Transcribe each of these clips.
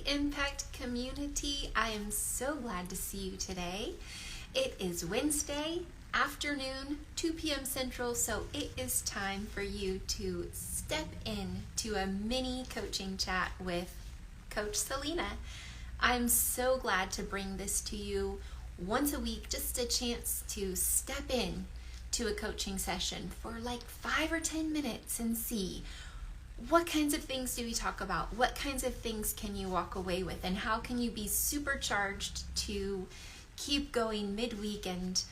Impact community, I am so glad to see you today. It is Wednesday afternoon, 2 p.m. Central, so it is time for you to step in to a mini coaching chat with Coach Selena. I'm so glad to bring this to you once a week, just a chance to step in to a coaching session for like 5 or 10 minutes and see what kinds of things do we talk about? What kinds of things can you walk away with? And how can you be supercharged to keep going midweek and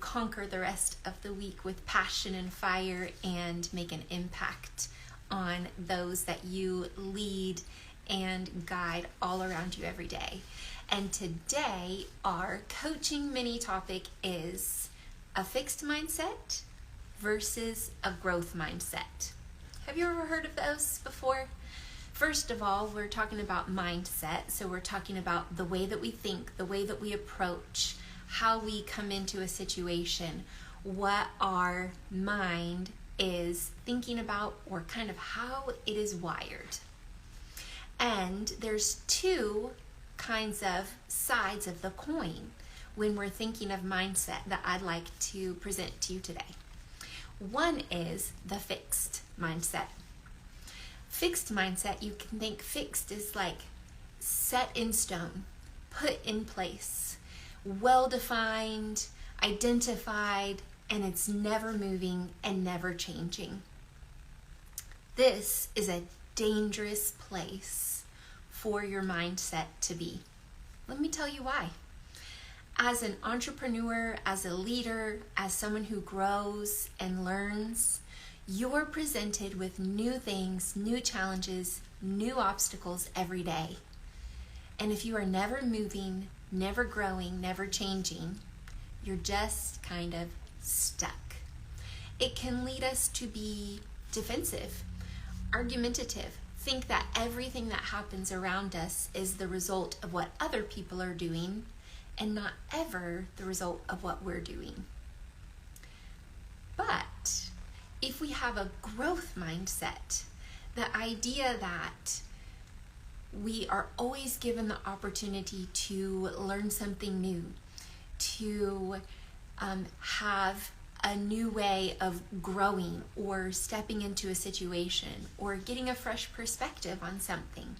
conquer the rest of the week with passion and fire and make an impact on those that you lead and guide all around you every day. And today, our coaching mini topic is a fixed mindset versus a growth mindset. Have you ever heard of those before? First of all, we're talking about mindset. So we're talking about the way that we think, the way that we approach, how we come into a situation, what our mind is thinking about, or kind of how it is wired. And there's two kinds of sides of the coin when we're thinking of mindset that I'd like to present to you today. One is the fixed mindset. Fixed mindset, you can think fixed is like set in stone, put in place, well-defined, identified, and it's never moving and never changing. This is a dangerous place for your mindset to be. Let me tell you why. As an entrepreneur, as a leader, as someone who grows and learns, you're presented with new things, new challenges, new obstacles every day. And if you are never moving, never growing, never changing, you're just kind of stuck. It can lead us to be defensive, argumentative, think that everything that happens around us is the result of what other people are doing and not ever the result of what we're doing. But if we have a growth mindset, the idea that we are always given the opportunity to learn something new, to have a new way of growing or stepping into a situation or getting a fresh perspective on something.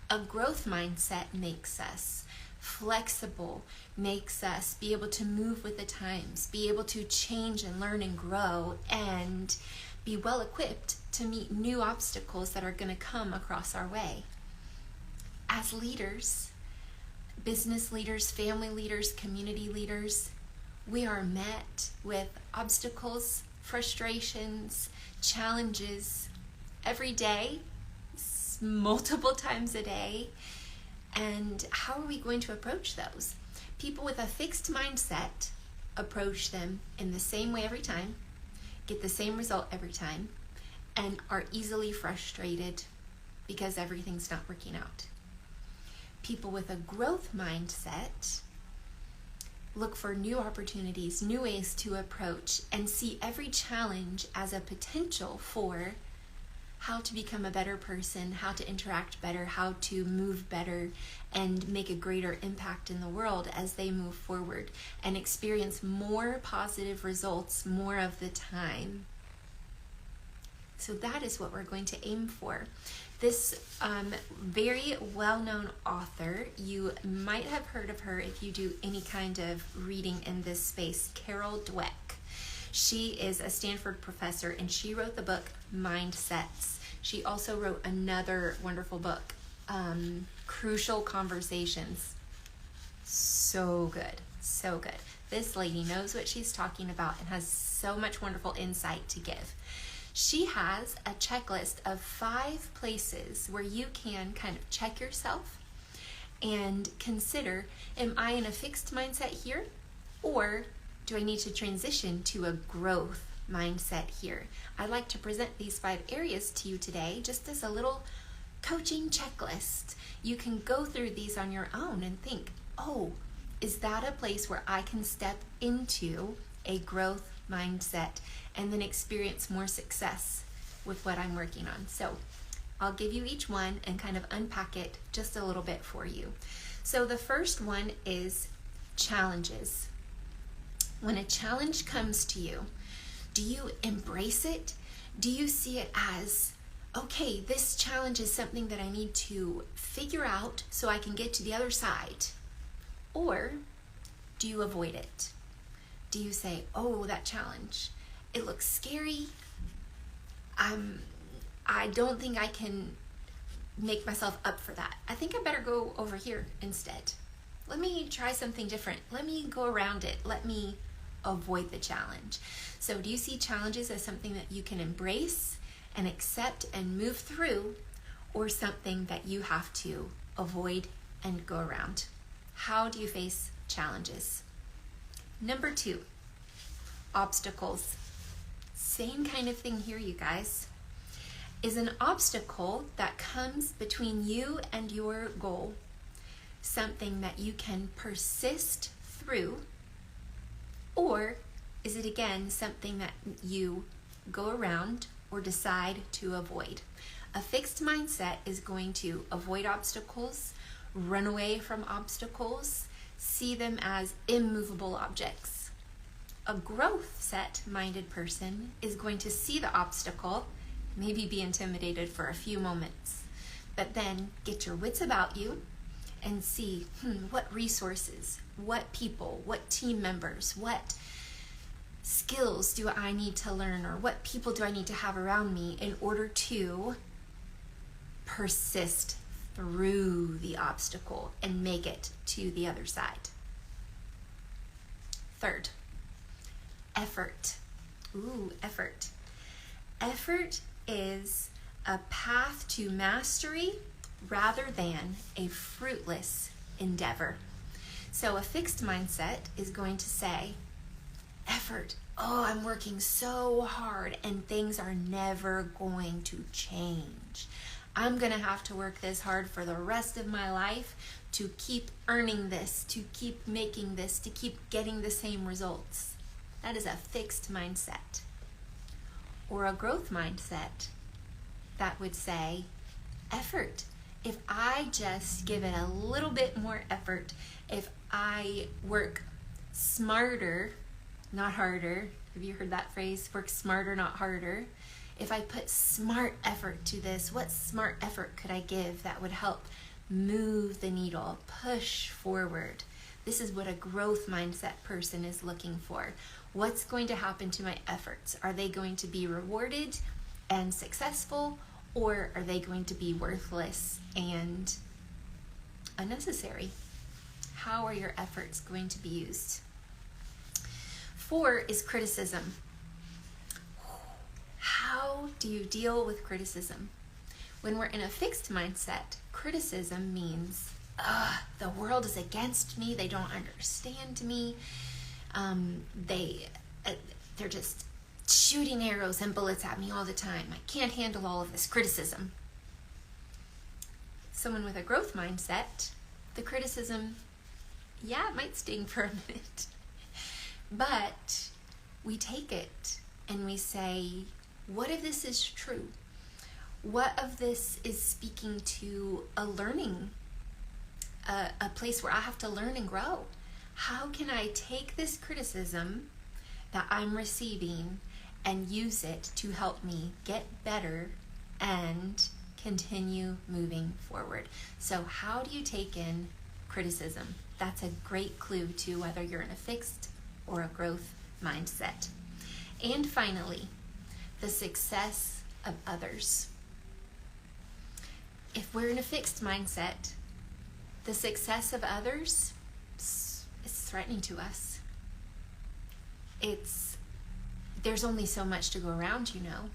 A growth mindset makes us flexible, makes us be able to move with the times, be able to change and learn and grow, and be well equipped to meet new obstacles that are going to come across our way. As leaders, business leaders, family leaders, community leaders, we are met with obstacles, frustrations, challenges every day, multiple times a day. And how are we going to approach those? People with a fixed mindset approach them in the same way every time, get the same result every time, and are easily frustrated because everything's not working out. People with a growth mindset look for new opportunities, new ways to approach, and see every challenge as a potential for how to become a better person, how to interact better, how to move better, and make a greater impact in the world as they move forward and experience more positive results more of the time. So that is what we're going to aim for. This very well-known author, you might have heard of her if you do any kind of reading in this space, Carol Dweck. She is a Stanford professor and she wrote the book Mindsets. She also wrote another wonderful book, Crucial Conversations. So good, so good. This lady knows what she's talking about and has so much wonderful insight to give. She has a checklist of 5 places where you can kind of check yourself and consider, am I in a fixed mindset here? Or do I need to transition to a growth mindset here? I'd like to present these 5 areas to you today just as a little coaching checklist. You can go through these on your own and think, oh, is that a place where I can step into a growth mindset and then experience more success with what I'm working on? So I'll give you each one and kind of unpack it just a little bit for you. So the first one is challenges. When a challenge comes to you, do you embrace it? Do you see it as, okay, this challenge is something that I need to figure out so I can get to the other side? Or do you avoid it? Do you say, oh, that challenge, it looks scary. I don't think I can make myself up for that. I think I better go over here instead. Let me try something different. Let me go around it. Let me avoid the challenge. So do you see challenges as something that you can embrace and accept and move through, or something that you have to avoid and go around? How do you face challenges? Number 2, obstacles. Same kind of thing here, you guys. Is an obstacle that comes between you and your goal something that you can persist through, or is it again something that you go around or decide to avoid? A fixed mindset is going to avoid obstacles, run away from obstacles, see them as immovable objects. A growth set-minded person is going to see the obstacle, maybe be intimidated for a few moments, but then get your wits about you and see what resources, what people, what team members, what skills do I need to learn, or what people do I need to have around me in order to persist through the obstacle and make it to the other side. Third, effort. Ooh, effort. Effort is a path to mastery rather than a fruitless endeavor. So a fixed mindset is going to say, effort, oh, I'm working so hard and things are never going to change. I'm going to have to work this hard for the rest of my life to keep earning this, to keep making this, to keep getting the same results. That is a fixed mindset. Or a growth mindset that would say, effort. If I just give it a little bit more effort, if I work smarter, not harder. Have you heard that phrase? Work smarter, not harder. If I put smart effort to this, what smart effort could I give that would help move the needle, push forward? This is what a growth mindset person is looking for. What's going to happen to my efforts? Are they going to be rewarded and successful, or are they going to be worthless and unnecessary? How are your efforts going to be used? 4 is criticism. How do you deal with criticism? When we're in a fixed mindset, criticism means, the world is against me, they don't understand me, they're just shooting arrows and bullets at me all the time. I can't handle all of this criticism. Someone with a growth mindset, the criticism, yeah, it might sting for a minute, but we take it and we say, what if this is true? What of this is speaking to a learning, a place where I have to learn and grow? How can I take this criticism that I'm receiving and use it to help me get better and continue moving forward? So how do you take in criticism? That's a great clue to whether you're in a fixed or a growth mindset. And finally, the success of others. If we're in a fixed mindset, the success of others is threatening to us. There's only so much to go around, you know.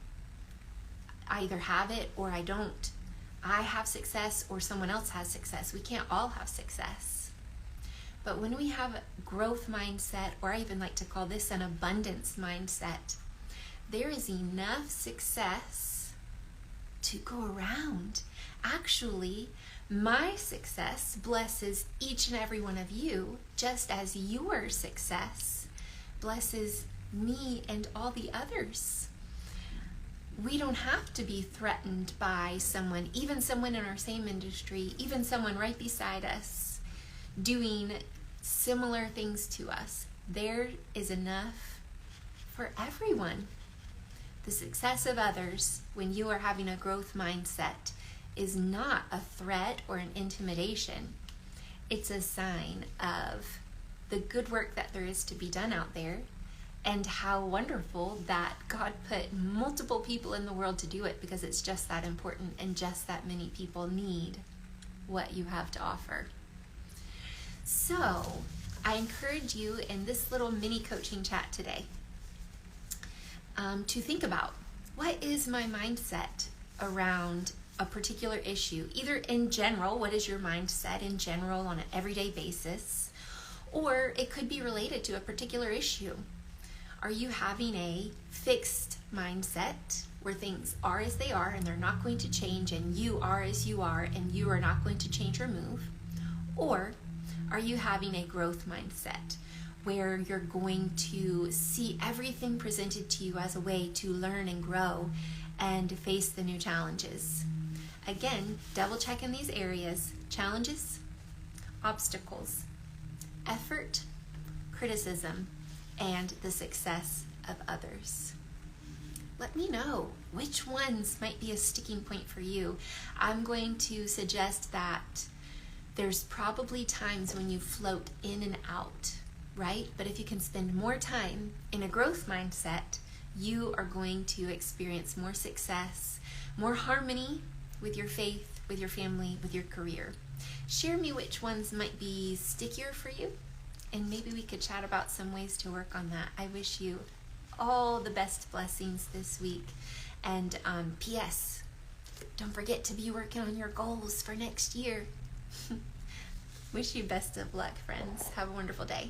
I either have it or I don't. I have success or someone else has success. We can't all have success. But when we have a growth mindset, or I even like to call this an abundance mindset, there is enough success to go around. Actually, my success blesses each and every one of you, just as your success blesses me and all the others. we don't have to be threatened by someone, even someone in our same industry, even someone right beside us doing similar things to us. There is enough for everyone. The success of others, when you are having a growth mindset, is not a threat or an intimidation. It's a sign of the good work that there is to be done out there, and how wonderful that God put multiple people in the world to do it, because it's just that important and just that many people need what you have to offer. So I encourage you in this little mini coaching chat today to think about, what is my mindset around a particular issue? Either in general, what is your mindset in general on an everyday basis? Or it could be related to a particular issue. Are you having a fixed mindset where things are as they are and they're not going to change, and you are as you are and you are not going to change or move? Or are you having a growth mindset where you're going to see everything presented to you as a way to learn and grow and face the new challenges? Again, double check in these areas: challenges, obstacles, effort, criticism, and the success of others. Let me know which ones might be a sticking point for you. I'm going to suggest that there's probably times when you float in and out, right? But if you can spend more time in a growth mindset, you are going to experience more success, more harmony with your faith, with your family, with your career. Share me which ones might be stickier for you, and maybe we could chat about some ways to work on that. I wish you all the best blessings this week. And P.S., don't forget to be working on your goals for next year. Wish you best of luck, friends. Have a wonderful day.